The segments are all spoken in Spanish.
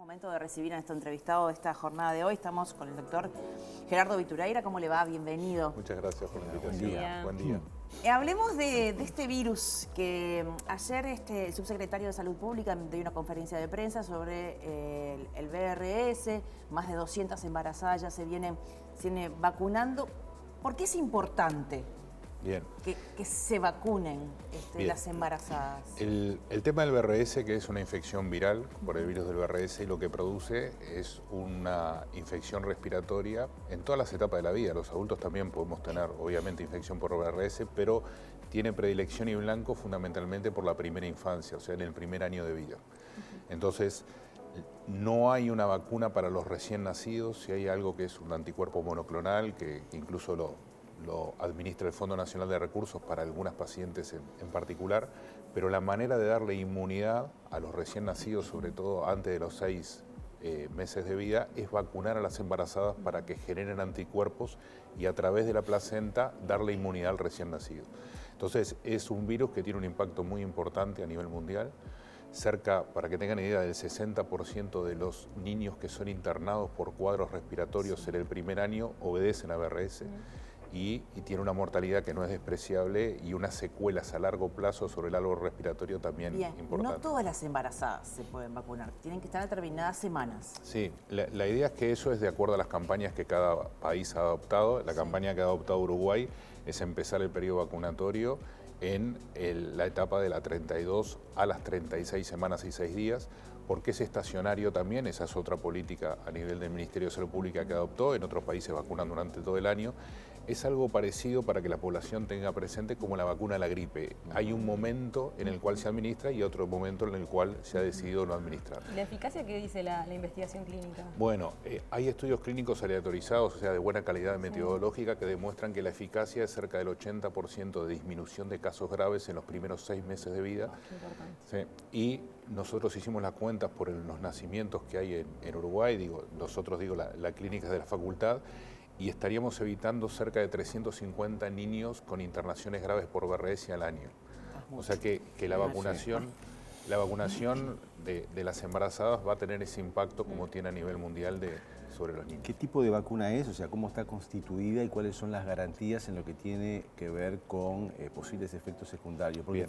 Momento de recibir a nuestro entrevistado de esta jornada de hoy. Estamos con el doctor Gerardo Vitureira. ¿Cómo le va? Bienvenido. Muchas gracias por la invitación. Buen día. Hablemos de este virus que ayer el subsecretario de Salud Pública dio una conferencia de prensa sobre el VRS. Más de 200 embarazadas ya se vienen vacunando. ¿Por qué es importante que se vacunen las embarazadas? El tema del VRS, que es una infección viral por el virus del VRS, y lo que produce es una infección respiratoria en todas las etapas de la vida. Los adultos también podemos tener, obviamente, infección por VRS, pero tiene predilección y blanco fundamentalmente por la primera infancia, o sea, en el primer año de vida. Entonces, no hay una vacuna para los recién nacidos. Si hay algo que es un anticuerpo monoclonal, que incluso lo administra el Fondo Nacional de Recursos para algunas pacientes en particular, pero la manera de darle inmunidad a los recién nacidos, sobre todo antes de los 6 meses de vida, es vacunar a las embarazadas para que generen anticuerpos y a través de la placenta darle inmunidad al recién nacido. Entonces es un virus que tiene un impacto muy importante a nivel mundial. Cerca, para que tengan idea, del 60% de los niños que son internados por cuadros respiratorios en el primer año obedecen a VRS. Y tiene una mortalidad que no es despreciable y unas secuelas a largo plazo sobre el árbol respiratorio también importantes. No todas las embarazadas se pueden vacunar, tienen que estar determinadas semanas. Sí, la idea es que eso es de acuerdo a las campañas que cada país ha adoptado. La campaña que ha adoptado Uruguay es empezar el periodo vacunatorio en la etapa de la 32 a las 36 semanas y 6 días, porque es estacionario también. Esa es otra política a nivel del Ministerio de Salud Pública que adoptó. En otros países vacunan durante todo el año. Es algo parecido para que la población tenga presente como la vacuna a la gripe. Hay un momento en el cual se administra y otro momento en el cual se ha decidido no administrar. ¿La eficacia qué dice la investigación clínica? Bueno, hay estudios clínicos aleatorizados, o sea, de buena calidad metodológica, que demuestran que la eficacia es cerca del 80% de disminución de casos graves en los primeros 6 meses de vida. Sí. Y nosotros hicimos las cuentas por los nacimientos que hay en Uruguay, la clínica de la facultad, y estaríamos evitando cerca de 350 niños con internaciones graves por VRS al año. O sea que la vacunación de las embarazadas va a tener ese impacto como tiene a nivel mundial sobre los niños. ¿Qué tipo de vacuna es? O sea, ¿cómo está constituida y cuáles son las garantías en lo que tiene que ver con posibles efectos secundarios? Porque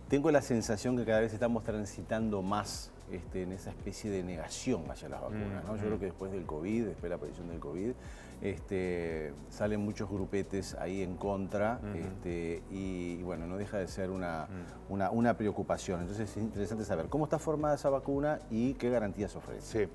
tengo la sensación que cada vez estamos transitando más en esa especie de negación hacia las vacunas, ¿no? Yo creo que después del COVID, después de la aparición del COVID, salen muchos grupetes ahí en contra, y bueno, no deja de ser una preocupación. Entonces es interesante saber cómo está formada esa vacuna y qué garantías ofrece.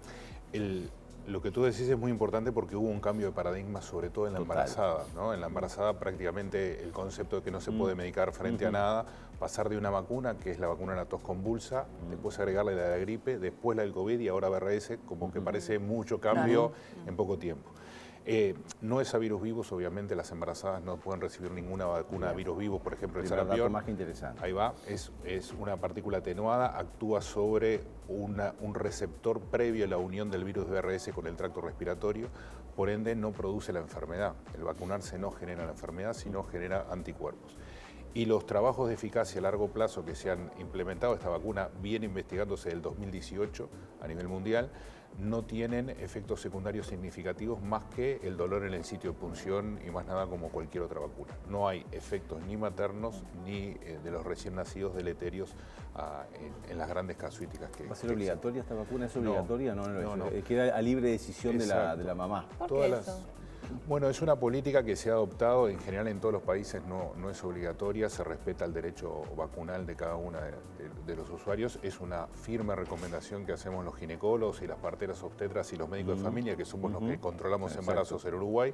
Sí, lo que tú decís es muy importante porque hubo un cambio de paradigma, sobre todo en la embarazada, ¿no? En la embarazada prácticamente el concepto de que no se puede medicar frente a nada, pasar de una vacuna, que es la vacuna de la tos convulsa, después agregarle la de la gripe, después la del COVID y ahora VRS, como que parece mucho cambio en poco tiempo. No es a virus vivos, obviamente las embarazadas no pueden recibir ninguna vacuna a virus vivos, por ejemplo el sarampión. Más que interesante. Ahí va, es una partícula atenuada, actúa sobre un receptor previo a la unión del virus de VRS con el tracto respiratorio, por ende no produce la enfermedad. El vacunarse no genera la enfermedad, sino genera anticuerpos. Y los trabajos de eficacia a largo plazo que se han implementado, esta vacuna viene investigándose desde el 2018 a nivel mundial, no tienen efectos secundarios significativos más que el dolor en el sitio de punción y más nada como cualquier otra vacuna. No hay efectos ni maternos ni de los recién nacidos deleterios en las grandes casuísticas que ¿Va a ser obligatoria esta vacuna? ¿Es obligatoria? No. No. Queda a libre decisión de la mamá. ¿Por qué eso? Bueno, es una política que se ha adoptado, en general en todos los países no es obligatoria, se respeta el derecho vacunal de cada una de los usuarios. Es una firme recomendación que hacemos los ginecólogos y las parteras obstetras y los médicos de familia, que somos los que controlamos embarazos en Uruguay.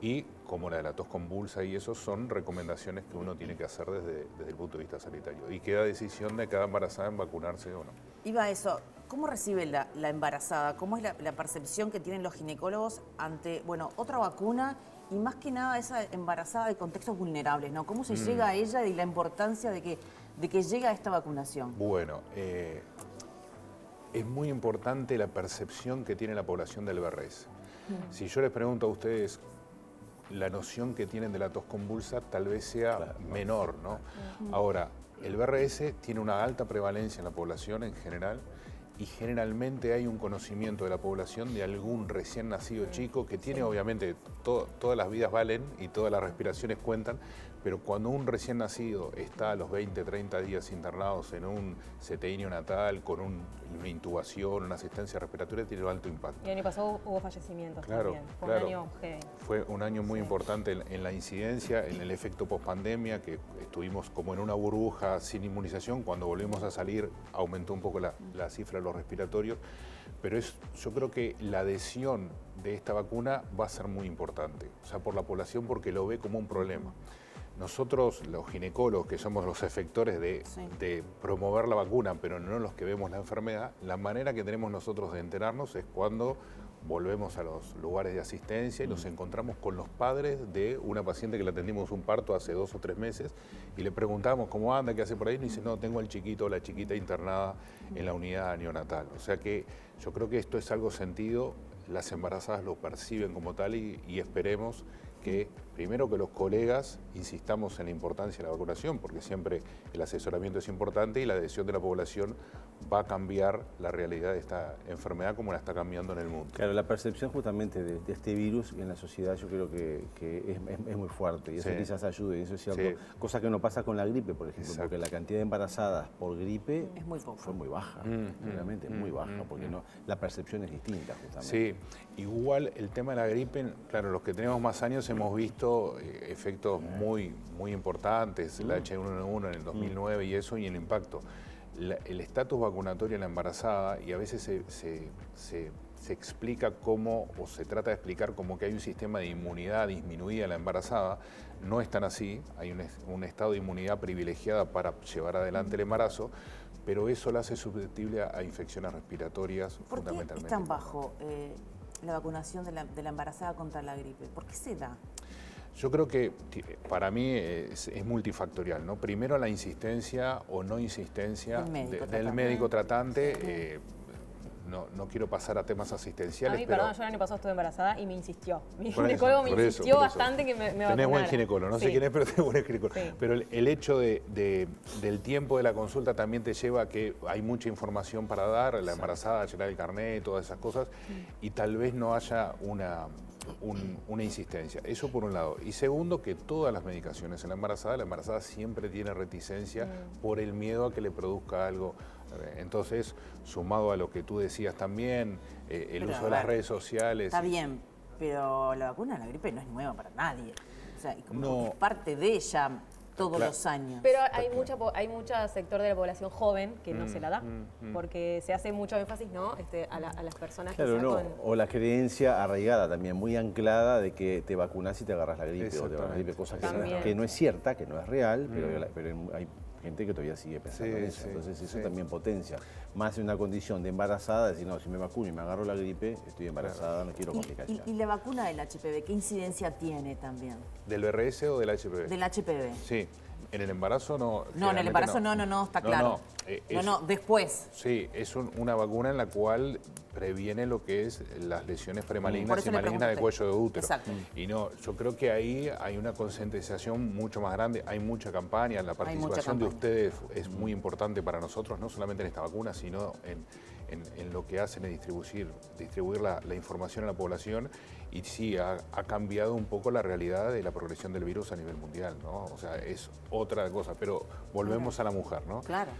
Y como la de la tos convulsa y eso, son recomendaciones que uno tiene que hacer desde el punto de vista sanitario. Y queda decisión de cada embarazada en vacunarse o no. Iba a eso, ¿cómo recibe la embarazada? ¿Cómo es la percepción que tienen los ginecólogos ante, otra vacuna y más que nada esa embarazada de contextos vulnerables, ¿no? ¿Cómo se llega a ella y la importancia de que llegue a esta vacunación? Bueno, es muy importante la percepción que tiene la población del VRS. Si yo les pregunto a ustedes la noción que tienen de la tos convulsa, tal vez sea menor, ¿no? Ahora, el VRS tiene una alta prevalencia en la población en general y generalmente hay un conocimiento de la población de algún recién nacido chico que tiene, obviamente, todas las vidas valen y todas las respiraciones cuentan, pero cuando un recién nacido está a los 20, 30 días internados en un CTI neonatal con una intubación, una asistencia respiratoria, tiene un alto impacto. Y el año pasado hubo fallecimientos también. Fue un año heavy. Fue un año muy importante en la incidencia, en el efecto pospandemia, que estuvimos como en una burbuja sin inmunización. Cuando volvimos a salir aumentó un poco la cifra de los respiratorios, pero yo creo que la adhesión de esta vacuna va a ser muy importante, o sea, por la población, porque lo ve como un problema. Nosotros, los ginecólogos, que somos los efectores de promover la vacuna, pero no los que vemos la enfermedad, la manera que tenemos nosotros de enterarnos es cuando volvemos a los lugares de asistencia y nos encontramos con los padres de una paciente que le atendimos un parto hace 2 o 3 meses y le preguntamos cómo anda, qué hace por ahí, y nos dice, no, tengo al chiquito o la chiquita internada en la unidad neonatal. O sea que yo creo que esto es algo sentido, las embarazadas lo perciben como tal y esperemos que primero que los colegas insistamos en la importancia de la vacunación, porque siempre el asesoramiento es importante y la adhesión de la población va a cambiar la realidad de esta enfermedad como la está cambiando en el mundo. Claro, la percepción justamente de este virus en la sociedad yo creo que es muy fuerte y eso quizás ayude, eso es cierto. Cosa que no pasa con la gripe, por ejemplo, porque la cantidad de embarazadas por gripe fue muy baja, realmente muy baja, porque la percepción es distinta justamente. Sí, igual el tema de la gripe, claro, los que tenemos más años hemos visto efectos muy importantes, la H1N1 en el 2009 y eso, y el impacto. El estatus vacunatorio en la embarazada, y a veces se explica como, o se trata de explicar como que hay un sistema de inmunidad disminuida en la embarazada, no es tan así, hay un estado de inmunidad privilegiada para llevar adelante el embarazo, pero eso la hace susceptible a infecciones respiratorias fundamentalmente. ¿Por qué es tan bajo la vacunación de la embarazada contra la gripe? ¿Por qué se da? Yo creo que para mí es multifactorial, ¿no? Primero la insistencia o no insistencia del médico tratante. No quiero pasar a temas asistenciales. A mí, perdón, yo el año pasado estuve embarazada y me insistió. Mi ginecólogo me insistió bastante que me vacunara. Tenés buen ginecólogo, no sé quién es, pero tenés buen ginecólogo. Sí. Pero el hecho del tiempo de la consulta también te lleva a que hay mucha información para dar, la embarazada, llenar el carnet, todas esas cosas, y tal vez no haya una insistencia. Eso por un lado. Y segundo, que todas las medicaciones en la embarazada siempre tiene reticencia por el miedo a que le produzca algo. Entonces, sumado a lo que tú decías también, el uso de las redes sociales. Está bien, pero la vacuna de la gripe no es nueva para nadie. O sea, y como es parte de ella todos los años. Pero hay mucho sector de la población joven que no se la da, porque se hace mucho énfasis, ¿no? A las personas que o la creencia arraigada también, muy anclada de que te vacunas y te agarras la gripe, o te agarras la gripe, cosa que no es cierta, que no es real, pero hay gente que todavía sigue pensando en eso. Entonces eso también potencia. Más en una condición de embarazada, decir, no, si me vacuno y me agarro la gripe, estoy embarazada, no quiero complicaciones. ¿Y la vacuna del HPV qué incidencia tiene también? ¿Del VRS o del HPV? Del HPV. Sí. En el embarazo no. No, en el embarazo no, está claro. Después. Sí, es una vacuna en la cual previene lo que es las lesiones premalignas y malignas del cuello de útero. Exacto. Y no, yo creo que ahí hay una concientización mucho más grande, hay mucha campaña, la participación de ustedes es muy importante para nosotros, no solamente en esta vacuna, sino en lo que hacen es distribuir la información a la población. Y sí, ha cambiado un poco la realidad de la progresión del virus a nivel mundial, ¿no? O sea, es otra cosa, pero volvemos a la mujer, ¿no? Claro.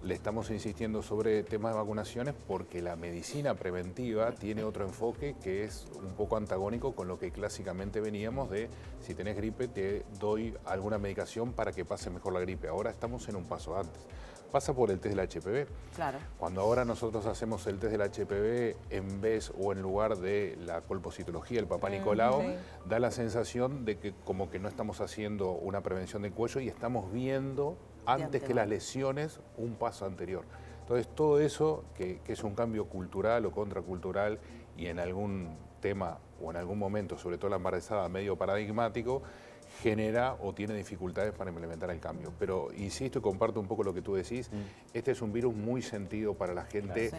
Le estamos insistiendo sobre temas de vacunaciones porque la medicina preventiva tiene otro enfoque que es un poco antagónico con lo que clásicamente veníamos de si tenés gripe te doy alguna medicación para que pase mejor la gripe. Ahora estamos en un paso antes. Pasa por el test del HPV. Claro. Cuando ahora nosotros hacemos el test del HPV en vez o en lugar de la colpocitología, el Papá Nicolau, da la sensación de que como que no estamos haciendo una prevención del cuello y estamos viendo antes que las lesiones un paso anterior. Entonces todo eso, que es un cambio cultural o contracultural y en algún tema o en algún momento, sobre todo la embarazada, medio paradigmático, genera o tiene dificultades para implementar el cambio. Pero insisto y comparto un poco lo que tú decís, este es un virus muy sentido para la gente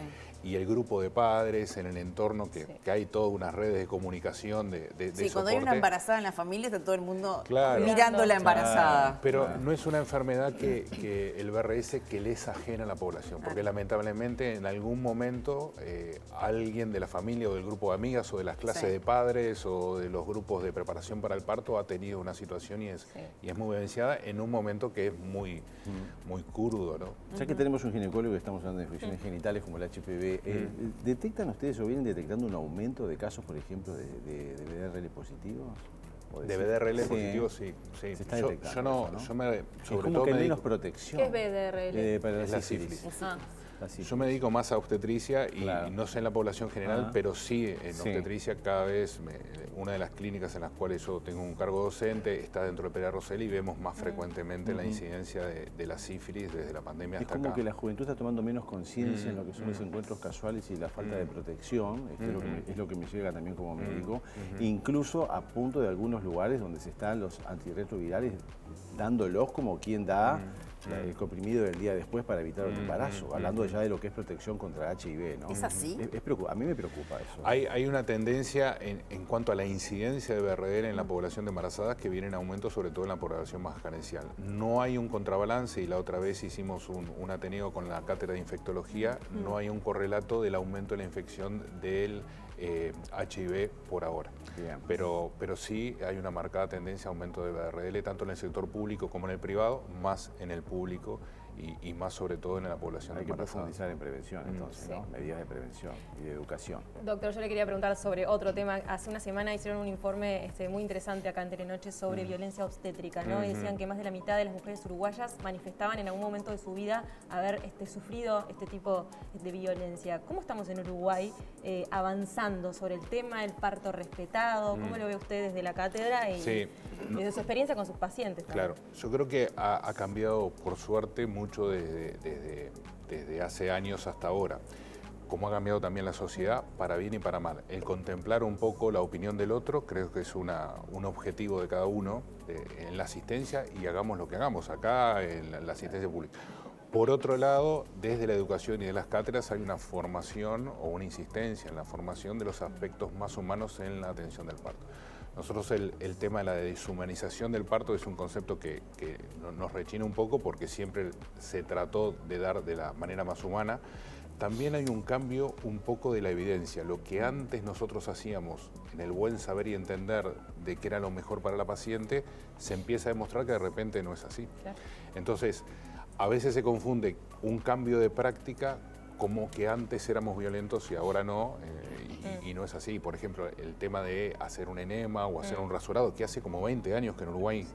y el grupo de padres en el entorno, que hay todas unas redes de comunicación, de cuando hay una embarazada en la familia está todo el mundo claro, mirando a la embarazada. Pero no es una enfermedad que el VRS que le es ajena a la población, porque lamentablemente en algún momento alguien de la familia o del grupo de amigas o de las clases de padres o de los grupos de preparación para el parto ha tenido una situación y es muy evidenciada en un momento que es muy crudo, ¿no? Ya que tenemos un ginecólogo y estamos hablando de infecciones genitales como el HPV, ¿detectan ustedes o vienen detectando un aumento de casos, por ejemplo, de BDRL positivos? De BDRL positivo, sí. Se está detectando yo me, sobre como todo que me menos dedico, protección. ¿Qué es BDRL? Para es la sífilis. Ah. Yo me dedico más a obstetricia y no sé en la población general, pero sí en obstetricia cada vez, una de las clínicas en las cuales yo tengo un cargo docente está dentro de Pérez Rosell y vemos más frecuentemente la incidencia de la sífilis desde la pandemia hasta acá. Es como que la juventud está tomando menos conciencia en lo que son los encuentros casuales y la falta de protección, es lo que me llega también como médico, incluso a punto de algunos lugares donde se están los antirretrovirales dándolos como quien da el comprimido del día después para evitar el embarazo, hablando ya de lo que es protección contra HIV, ¿no? ¿Es así? A mí me preocupa eso. Hay una tendencia en cuanto a la incidencia de BRL en la población de embarazadas que viene en aumento, sobre todo en la población más carencial. No hay un contrabalance, y la otra vez hicimos un ateneo con la cátedra de infectología, no hay un correlato del aumento de la infección del HIV por ahora. Pero sí hay una marcada tendencia a aumento de BRL, tanto en el sector público como en el privado, más en el público y más sobre todo en la población Hay que embarazada. profundizar en prevención, entonces, ¿no? Medidas de prevención y de educación. Doctor, yo le quería preguntar sobre otro tema. Hace una semana hicieron un informe muy interesante acá en Telenoche sobre violencia obstétrica, ¿no? Y decían que más de la mitad de las mujeres uruguayas manifestaban en algún momento de su vida haber sufrido este tipo de violencia. ¿Cómo estamos en Uruguay avanzando sobre el tema del parto respetado? ¿Cómo lo ve usted desde la cátedra y desde su experiencia con sus pacientes también? Claro, yo creo que ha cambiado, por suerte, mucho desde hace años hasta ahora. Como ha cambiado también la sociedad, para bien y para mal. El contemplar un poco la opinión del otro, creo que es un objetivo de cada uno en la asistencia, y hagamos lo que hagamos acá en la asistencia pública. Por otro lado, desde la educación y de las cátedras hay una formación o una insistencia en la formación de los aspectos más humanos en la atención del parto. Nosotros el tema de la deshumanización del parto es un concepto que nos rechina un poco porque siempre se trató de dar de la manera más humana. También hay un cambio un poco de la evidencia. Lo que antes nosotros hacíamos en el buen saber y entender de que era lo mejor para la paciente, se empieza a demostrar que de repente no es así. Claro. Entonces, a veces se confunde un cambio de práctica como que antes éramos violentos y ahora no, y no es así. Por ejemplo, el tema de hacer un enema o hacer un rasurado, que hace como 20 años que en Uruguay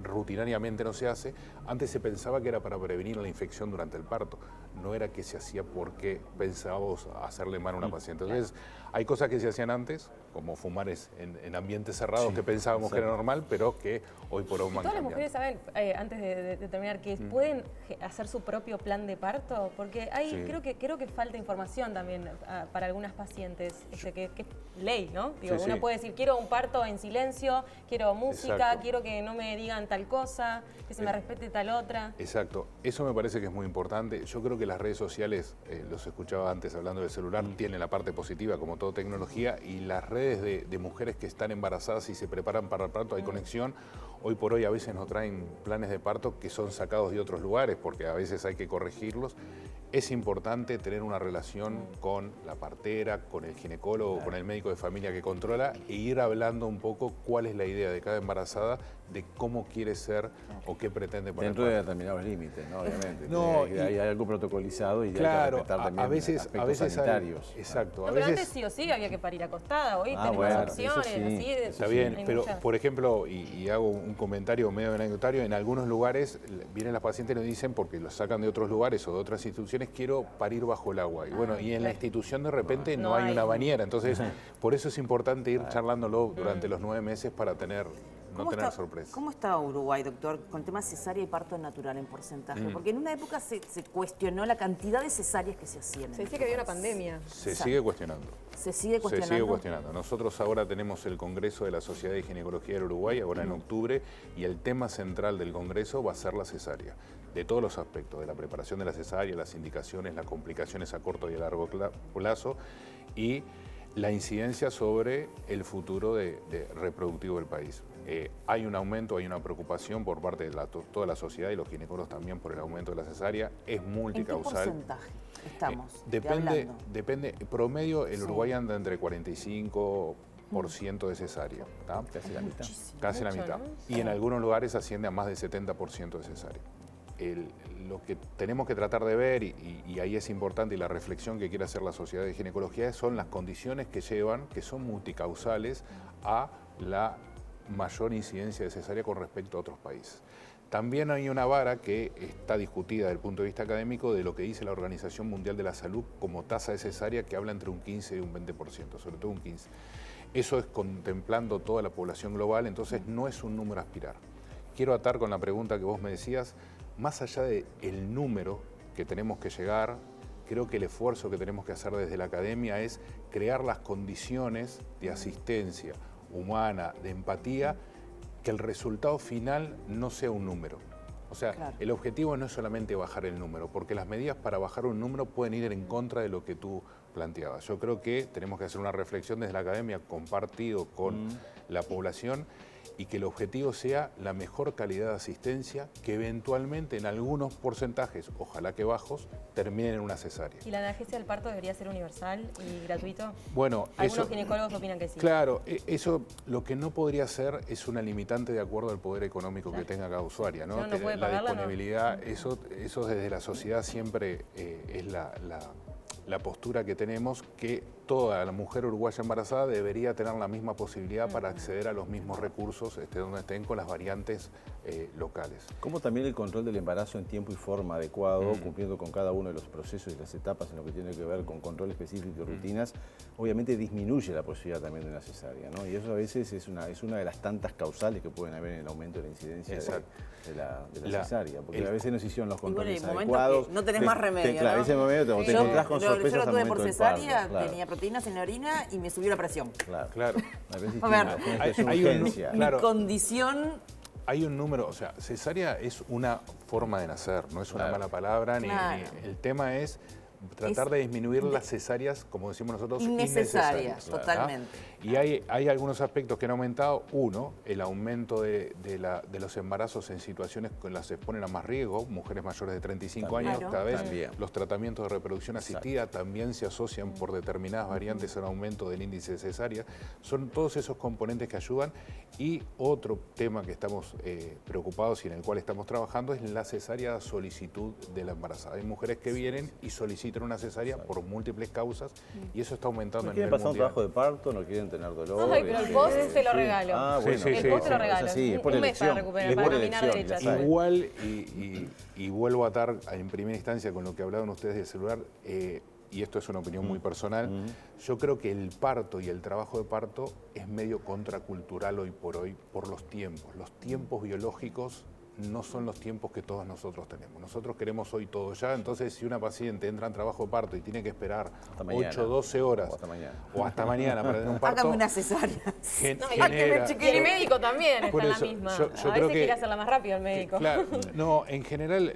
rutinariamente no se hace, antes se pensaba que era para prevenir la infección durante el parto, no era que se hacía porque pensábamos hacerle mal a una paciente. Entonces, hay cosas que se hacían antes, como fumar en ambientes cerrados que pensábamos que era normal, pero que hoy por hoy van ¿Todas las cambiando. mujeres saben, antes de terminar, que pueden hacer su propio plan de parto? Porque hay, creo que falta información también para algunas pacientes, que es ley, ¿no? Digo, uno puede decir, quiero un parto en silencio, quiero música, quiero que no me digan tal cosa, que se me respete tal otra. Exacto, eso me parece que es muy importante. Yo creo que las redes sociales, los escuchaba antes hablando del celular, tienen la parte positiva como toda tecnología, y las redes de mujeres que están embarazadas y se preparan para el parto, hay conexión. Hoy por hoy a veces nos traen planes de parto que son sacados de otros lugares porque a veces hay que corregirlos. Es importante tener una relación con la partera, con el ginecólogo, con el médico de familia que controla, e ir hablando un poco cuál es la idea de cada embarazada, de cómo quiere ser o qué pretende para dentro el parto. de determinados límites, ¿no? Obviamente. No, hay algo protocolizado y claro, hay que respetar también a veces sanitarios. Exacto. No, pero antes sí o sí había que parir acostada, hoy tenemos opciones. Así está bien, pero por ejemplo, y hago un comentario medio anecdotario, en algunos lugares vienen las pacientes y nos dicen, porque los sacan de otros lugares o de otras instituciones, quiero parir bajo el agua. Y bueno, y en la institución de repente no hay una bañera, entonces por eso es importante ir charlándolo durante los 9 meses para tener no tener sorpresas. ¿Cómo está Uruguay, doctor, con temas cesárea y parto natural en porcentaje? Porque en una época se cuestionó la cantidad de cesáreas que se hacían. Se dice que había una pandemia. Se sigue cuestionando. ¿Se sigue cuestionando? Se sigue cuestionando. Nosotros ahora tenemos el Congreso de la Sociedad de Ginecología del Uruguay, ahora en octubre, y el tema central del Congreso va a ser la cesárea, de todos los aspectos, de la preparación de la cesárea, las indicaciones, las complicaciones a corto y a largo plazo, y la incidencia sobre el futuro reproductivo del país. Hay un aumento, hay una preocupación por parte de toda la sociedad y los ginecólogos también por el aumento de la cesárea. Es multicausal. ¿En qué porcentaje estamos depende, promedio el Uruguay anda entre 45% de cesárea. Casi la mitad. Casi la mitad. ¿No? Y en algunos lugares asciende a más del 70% de cesárea. Lo que tenemos que tratar de ver, y ahí es importante, y la reflexión que quiere hacer la Sociedad de Ginecología, son las condiciones que llevan, que son multicausales, a la mayor incidencia de cesárea con respecto a otros países. También hay una vara que está discutida desde el punto de vista académico de lo que dice la Organización Mundial de la Salud como tasa de cesárea, que habla entre un 15 y un 20%, sobre todo un 15%. Eso es contemplando toda la población global, entonces no es un número a aspirar. Quiero atar con la pregunta que vos me decías, más allá del número que tenemos que llegar, creo que el esfuerzo que tenemos que hacer desde la academia es crear las condiciones de asistencia humana, de empatía, que el resultado final no sea un número. O sea, claro, el objetivo no es solamente bajar el número, porque las medidas para bajar un número pueden ir en contra de lo que tú planteabas. Yo creo que tenemos que hacer una reflexión desde la academia, compartido con la población, y que el objetivo sea la mejor calidad de asistencia, que eventualmente en algunos porcentajes, ojalá que bajos, terminen en una cesárea. ¿Y la analgesia del parto debería ser universal y gratuito? Bueno, algunos ginecólogos opinan que sí. Claro, eso lo que no podría ser es una limitante de acuerdo al poder económico que tenga cada usuaria, ¿no? No puede la pagarla, disponibilidad, ¿no? Eso desde la sociedad siempre es la postura que tenemos, que toda la mujer uruguaya embarazada debería tener la misma posibilidad para acceder a los mismos recursos donde estén, con las variantes locales. Como también el control del embarazo en tiempo y forma adecuado, cumpliendo con cada uno de los procesos y las etapas en lo que tiene que ver con control específico y rutinas, obviamente disminuye la posibilidad también de una cesárea, ¿no? Y eso a veces es una de las tantas causales que pueden haber en el aumento de la incidencia de la cesárea, porque a veces no se hicieron los controles adecuados. No tenés más remedio, claro, ¿no? ese momento te encontrás con sorpresas. Yo lo tuve al por momento del cesárea, parto, claro. tenía proteínas en la orina y me subió la presión. Claro. A ver, claro, mi condición... Hay un número, o sea, cesárea es una forma de nacer, no es una mala palabra, ni el tema es tratar de disminuir las cesáreas, como decimos nosotros, innecesarias. Totalmente. Y hay algunos aspectos que han aumentado. Uno, el aumento de los embarazos en situaciones que las exponen a más riesgo, mujeres mayores de 35 años, cada vez los tratamientos de reproducción asistida también se asocian por determinadas variantes a un aumento del índice de cesárea. Son todos esos componentes que ayudan. Y otro tema que estamos preocupados y en el cual estamos trabajando es la cesárea a solicitud de la embarazada. Hay mujeres que vienen y solicitan una cesárea por múltiples causas y eso está aumentando a nivel mundial. ¿No quieren pasar un trabajo de parto? ¿No quieren tener dolor? Ay, pero el post te lo regalo. Ah, bueno. El post te lo regalo. Sí, un mes para recuperar, para caminar derecha. Igual, y vuelvo a atar en primera instancia con lo que hablaban ustedes del celular, y esto es una opinión muy personal, yo creo que el parto y el trabajo de parto es medio contracultural hoy por los tiempos. Los tiempos biológicos no son los tiempos que todos nosotros tenemos. Nosotros queremos hoy todo ya, entonces si una paciente entra en trabajo de parto y tiene que esperar 8 o 12 horas o hasta mañana para tener un parto... Hágame una cesárea. Y el médico también está en la misma. Yo a veces quiere hacerla más rápido el médico. Claro, no, en general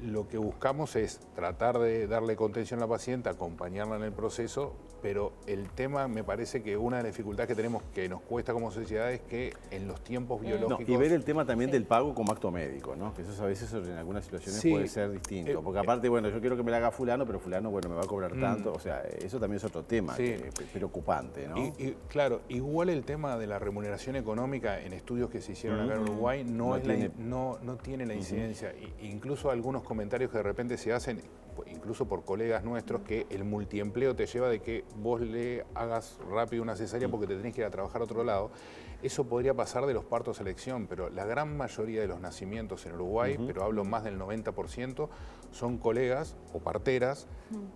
lo que buscamos es tratar de darle contención a la paciente, acompañarla en el proceso, pero el tema, me parece que una de las dificultades que tenemos, que nos cuesta como sociedad, es que en los tiempos biológicos... y ver el tema también del pago como acto médico, ¿no? Que eso a veces en algunas situaciones puede ser distinto. Porque aparte, bueno, yo quiero que me la haga fulano, pero fulano, bueno, me va a cobrar tanto. O sea, eso también es otro tema preocupante, ¿no? Claro, igual el tema de la remuneración económica en estudios que se hicieron acá en Uruguay no tiene la incidencia. Incluso algunos comentarios que de repente se hacen, incluso por colegas nuestros, que el multiempleo te lleva de que vos le hagas rápido una cesárea porque te tenés que ir a trabajar a otro lado. Eso podría pasar de los partos a elección, pero la gran mayoría de los nacimientos en Uruguay, pero hablo más del 90%, son colegas o parteras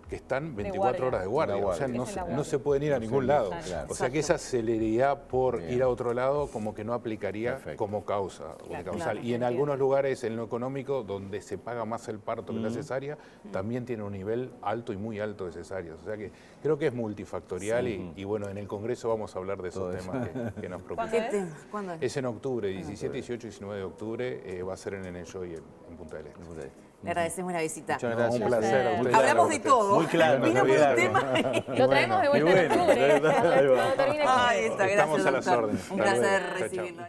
que están 24 horas de guardia. O sea, no se pueden ir a ningún lado. Claro. O sea que esa celeridad por ir a otro lado como que no aplicaría como causa. Causal. Y en algunos lugares, en lo económico, donde se paga más el parto que la cesárea, también tiene un nivel alto y muy alto de cesáreas. O sea que creo que es multifactorial y bueno, en el Congreso vamos a hablar de esos temas que nos preocupan. ¿Cuándo es? Es en octubre, 17, 18 y 19 de octubre, va a ser en el Enjoy en Punta del Este. Le agradecemos la visita. Muchas gracias. Un placer a ustedes. Hablamos de todo. Muy claro. Vino por un tema. Lo traemos de vuelta en octubre. Ahí va. Cuando termine el Ahí está, gracias, Estamos a las doctor. órdenes. Un Hasta placer luego. Chao, chao. recibirlo.